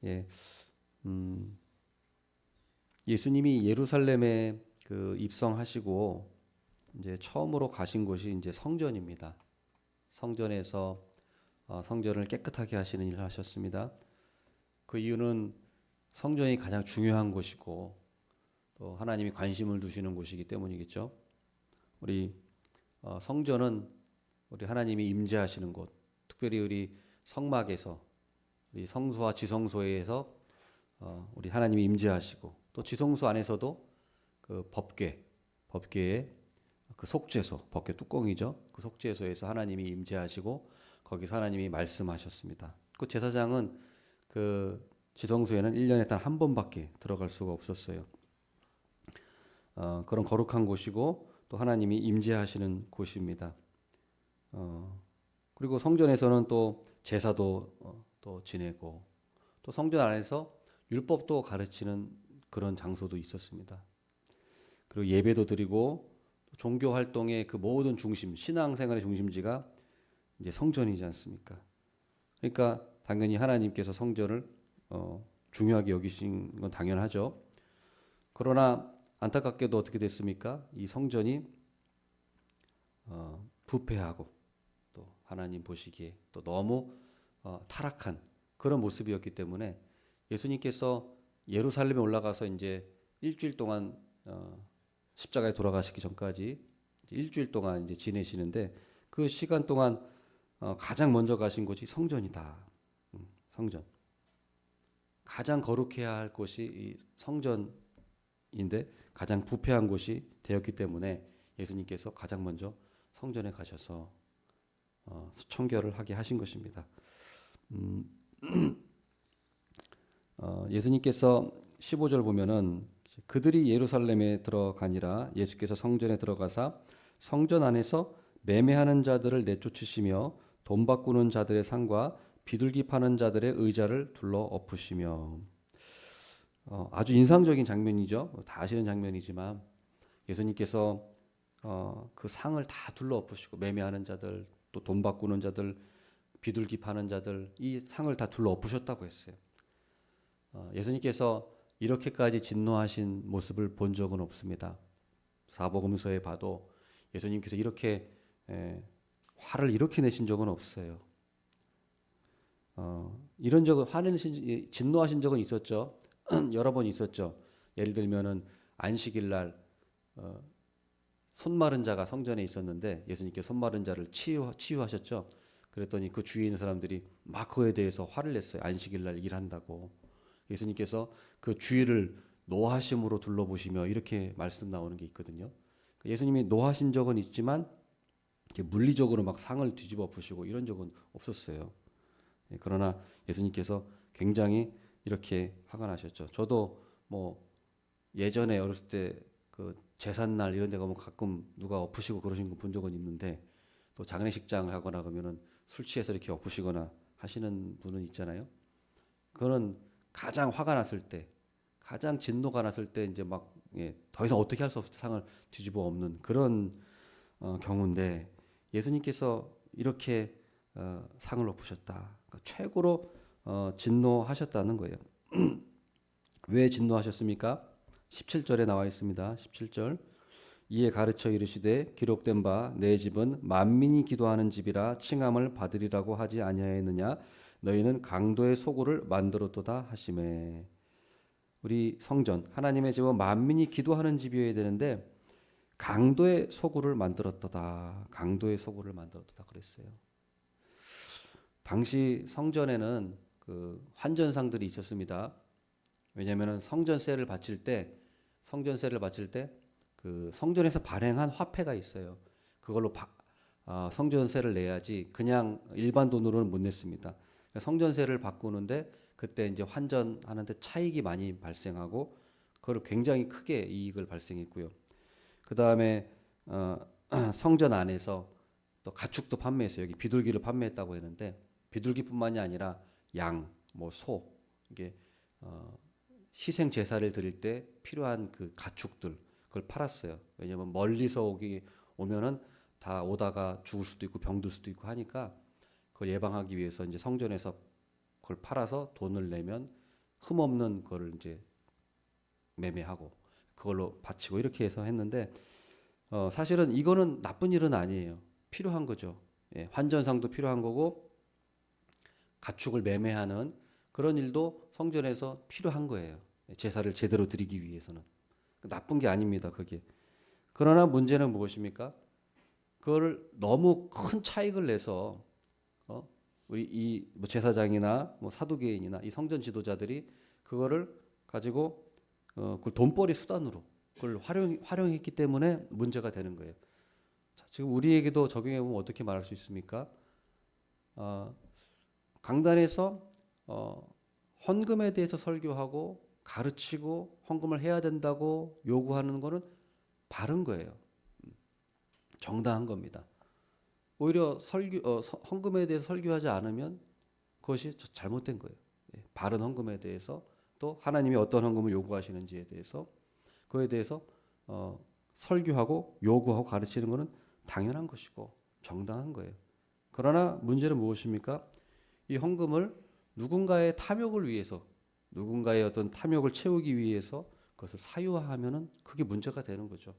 예, 예수님이 예루살렘에 그 입성하시고 이제 처음으로 가신 곳이 이제 성전입니다. 성전에서 성전을 깨끗하게 하시는 일을 하셨습니다. 그 이유는 성전이 가장 중요한 곳이고 또 하나님이 관심을 두시는 곳이기 때문이겠죠. 우리 성전은 우리 하나님이 임재하시는 곳, 특별히 우리 성막에서 우리 성소와 지성소에서 우리 하나님이 임재하시고 또 지성소 안에서도 그 법궤의 그 속죄소, 법궤 뚜껑이죠. 그 속죄소에서 하나님이 임재하시고 거기서 하나님이 말씀하셨습니다. 그 제사장은 그 지성소에는 1년에 단 한 번밖에 들어갈 수가 없었어요. 그런 거룩한 곳이고 또 하나님이 임재하시는 곳입니다. 그리고 성전에서는 또 제사도 또 지내고 또 성전 안에서 율법도 가르치는 그런 장소도 있었습니다. 그리고 예배도 드리고 종교 활동의 그 모든 중심, 신앙생활의 중심지가 이제 성전이지 않습니까? 그러니까 당연히 하나님께서 성전을 중요하게 여기신 건 당연하죠. 그러나 안타깝게도 어떻게 됐습니까? 이 성전이 부패하고 또 하나님 보시기에 또 너무 타락한 그런 모습이었기 때문에 예수님께서 예루살렘에 올라가서 이제 일주일 동안 십자가에 돌아가시기 전까지 일주일 동안 이제 지내시는데 그 시간 동안 가장 먼저 가신 곳이 성전이다. 성전. 가장 거룩해야 할 곳이 이 성전인데 가장 부패한 곳이 되었기 때문에 예수님께서 가장 먼저 성전에 가셔서 수청결을 하게 하신 것입니다. 예수님께서 15절 보면은 그들이 예루살렘에 들어가니라 예수께서 성전에 들어가사 성전 안에서 매매하는 자들을 내쫓으시며 돈 바꾸는 자들의 상과 비둘기 파는 자들의 의자를 둘러 엎으시며 아주 인상적인 장면이죠. 다 아시는 장면이지만 예수님께서 그 상을 다 둘러 엎으시고 매매하는 자들 또 돈 바꾸는 자들 비둘기 파는 자들 이 상을 다 둘러 엎으셨다고 했어요. 예수님께서 이렇게까지 진노하신 모습을 본 적은 없습니다. 사복음서에 봐도 예수님께서 이렇게 화를 이렇게 내신 적은 없어요. 이런 적은 화내신 진노하신 적은 있었죠. 여러 번 있었죠. 예를 들면은 안식일 날 손 마른 자가 성전에 있었는데 예수님께서 손 마른 자를 치유하셨죠. 그랬더니 그 주위에 있는 사람들이 막 그에 대해서 화를 냈어요. 안식일 날 일한다고. 예수님께서 그 주위를 노하심으로 둘러보시며 이렇게 말씀 나오는 게 있거든요. 예수님이 노하신 적은 있지만 물리적으로 막 상을 뒤집어 엎으시고 이런 적은 없었어요. 그러나 예수님께서 굉장히 이렇게 화가 나셨죠. 저도 뭐 예전에 어렸을 때 그 제삿날 이런 데 가면 가끔 누가 엎으시고 그러신 거 본 적은 있는데 또 장례식장 하거나 그러면은 술 취해서 이렇게 엎으시거나 하시는 분은 있잖아요. 그런 가장 화가 났을 때, 가장 진노가 났을 때 이제 막 더 이상 어떻게 할 수 없어 상을 뒤집어 엎는 그런 경우인데 예수님께서 이렇게 상을 엎으셨다. 그러니까 최고로 진노하셨다는 거예요. 왜 진노하셨습니까? 17절에 나와 있습니다. 17절. 이에 가르쳐 이르시되 기록된 바 내 집은 만민이 기도하는 집이라 칭함을 받으리라고 하지 아니하였느냐 너희는 강도의 소굴을 만들었도다 하시매. 우리 성전 하나님의 집은 만민이 기도하는 집이어야 되는데 강도의 소굴을 만들었도다. 강도의 소굴을 만들었도다 그랬어요. 당시 성전에는 그 환전상들이 있었습니다. 왜냐하면 성전세를 바칠 때 그 성전에서 발행한 화폐가 있어요. 그걸로 성전세를 내야지 그냥 일반 돈으로는 못 냈습니다. 성전세를 바꾸는데 그때 이제 환전하는데 차익이 많이 발생하고 그걸 굉장히 크게 이익을 발생했고요. 그 다음에 성전 안에서 또 가축도 판매했어요. 여기 비둘기를 판매했다고 했는데 비둘기뿐만이 아니라 양, 뭐 소, 이게 희생 제사를 드릴 때 필요한 그 가축들 그걸 팔았어요. 왜냐하면 멀리서 오면은 다 오다가 죽을 수도 있고 병들 수도 있고 하니까 그걸 예방하기 위해서 이제 성전에서 그걸 팔아서 돈을 내면 흠없는 거를 이제 매매하고 그걸로 바치고 이렇게 해서 했는데 사실은 이거는 나쁜 일은 아니에요. 필요한 거죠. 예, 환전상도 필요한 거고 가축을 매매하는 그런 일도 성전에서 필요한 거예요. 제사를 제대로 드리기 위해서는 나쁜 게 아닙니다. 그게. 그러나 문제는 무엇입니까? 그걸 너무 큰 차익을 내서 우리 이뭐 제사장이나 뭐 사두개인이나 이 성전 지도자들이 그거를 가지고 그 돈벌이 수단으로 그걸 활용했기 때문에 문제가 되는 거예요. 자, 지금 우리에게도 적용해 보면 어떻게 말할 수 있습니까? 강단에서 헌금에 대해서 설교하고 가르치고 헌금을 해야 된다고 요구하는 거는 바른 거예요. 정당한 겁니다. 오히려 헌금에 대해서 설교하지 않으면 그것이 잘못된 거예요. 예, 바른 헌금에 대해서 또 하나님이 어떤 헌금을 요구하시는지에 대해서 그에 대해서 설교하고 요구하고 가르치는 것은 당연한 것이고 정당한 거예요. 그러나 문제는 무엇입니까? 이 헌금을 누군가의 탐욕을 위해서 누군가의 어떤 탐욕을 채우기 위해서 그것을 사유화하면은 그게 문제가 되는 거죠.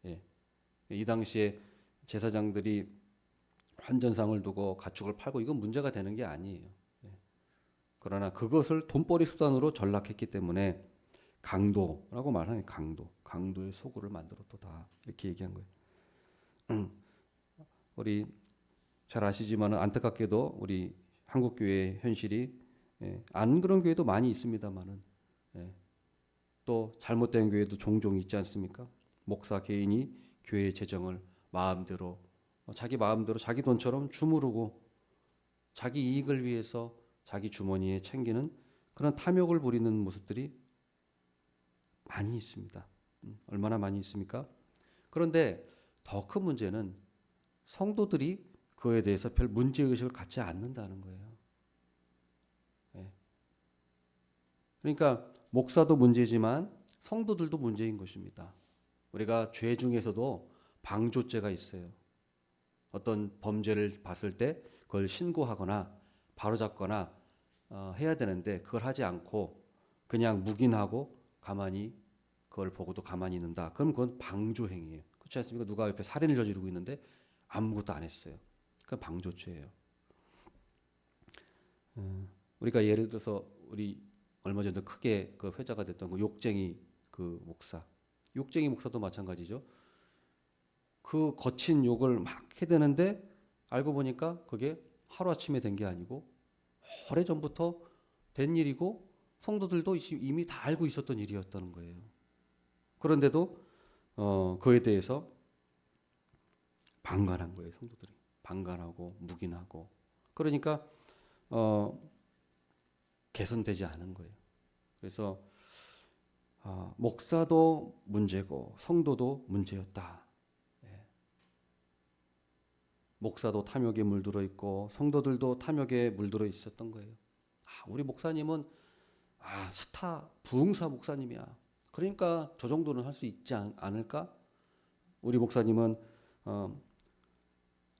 예. 이 당시에 제사장들이 환전상을 두고 가축을 팔고 이건 문제가 되는 게 아니에요. 예. 그러나 그것을 돈벌이 수단으로 전락했기 때문에 강도라고 말하는 강도의 소굴을 만들었다 이렇게 얘기한 거예요. 우리 잘 아시지만 안타깝게도 우리 한국 교회의 현실이 안 그런 교회도 많이 있습니다만은 또 잘못된 교회도 종종 있지 않습니까? 목사 개인이 교회 재정을 마음대로 자기 마음대로 자기 돈처럼 주무르고 자기 이익을 위해서 자기 주머니에 챙기는 그런 탐욕을 부리는 모습들이 많이 있습니다. 얼마나 많이 있습니까? 그런데 더 큰 문제는 성도들이 그에 대해서 별 문제의식을 갖지 않는다는 거예요. 그러니까 목사도 문제지만 성도들도 문제인 것입니다. 우리가 죄 중에서도 방조죄가 있어요. 어떤 범죄를 봤을 때 그걸 신고하거나 바로잡거나 해야 되는데 그걸 하지 않고 그냥 묵인하고 가만히 그걸 보고도 가만히 있는다. 그럼 그건 방조 행위예요. 그렇지 않습니까? 누가 옆에 살인을 저지르고 있는데 아무것도 안 했어요. 그건 방조죄예요. 우리가 예를 들어서 우리 얼마 전에 크게 그 회자가 됐던 그 욕쟁이 그 목사, 욕쟁이 목사도 마찬가지죠. 그 거친 욕을 막 해대는데 알고 보니까 그게 하루아침에 된 게 아니고 오래전부터 된 일이고 성도들도 이미 다 알고 있었던 일이었다는 거예요. 그런데도 그에 대해서 방관한 거예요. 성도들이 방관하고 묵인하고 그러니까 개선되지 않은 거예요. 그래서 목사도 문제고 성도도 문제였다. 목사도 탐욕에 물들어 있고 성도들도 탐욕에 물들어 있었던 거예요. 우리 목사님은 스타 부흥사 목사님이야. 그러니까 저 정도는 할 수 있지 않을까? 우리 목사님은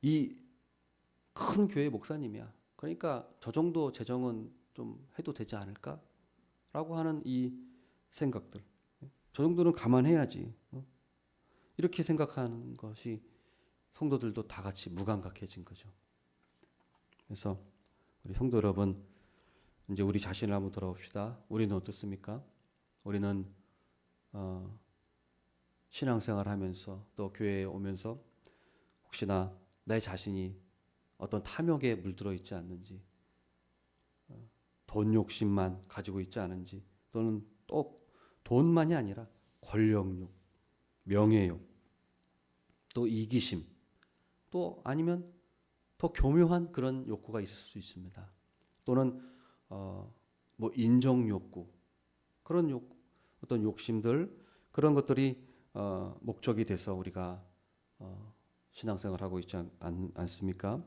이 큰 교회 목사님이야. 그러니까 저 정도 재정은 좀 해도 되지 않을까? 라고 하는 이 생각들. 저 정도는 감안해야지. 이렇게 생각하는 것이 성도들도 다 같이 무감각해진 거죠. 그래서 우리 성도 여러분, 이제 우리 자신을 한번 돌아봅시다. 우리는 어떻습니까? 우리는 신앙생활 하면서 또 교회에 오면서 혹시나 내 자신이 어떤 탐욕에 물들어 있지 않는지, 돈 욕심만 가지고 있지 않은지, 또는 또 돈만이 아니라 권력욕, 명예욕, 또 이기심, 또 아니면 더 교묘한 그런 욕구가 있을 수 있습니다. 또는 뭐 인정 욕구, 그런 어떤 욕심들, 그런 것들이 목적이 돼서 우리가 신앙생활을 하고 있지 않습니까?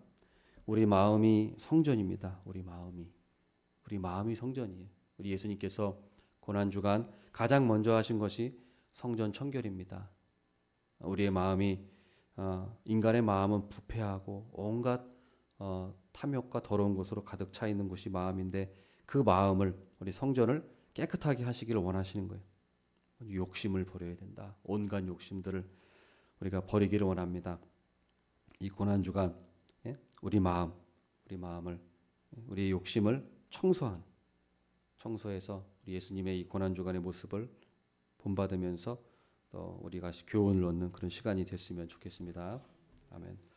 우리 마음이 성전입니다. 우리 마음이 성전이에요. 우리 예수님께서 고난주간 가장 먼저 하신 것이 성전 청결입니다. 우리의 마음이 인간의 마음은 부패하고 온갖 탐욕과 더러운 것으로 가득 차 있는 곳이 마음인데 그 마음을 우리 성전을 깨끗하게 하시기를 원하시는 거예요. 욕심을 버려야 된다. 온갖 욕심들을 우리가 버리기를 원합니다. 이 고난 주간 우리 마음을 우리의 욕심을 청소해서 우리 예수님의 이 고난 주간의 모습을 본받으면서 또 우리가 교훈을 얻는 그런 시간이 됐으면 좋겠습니다. 아멘.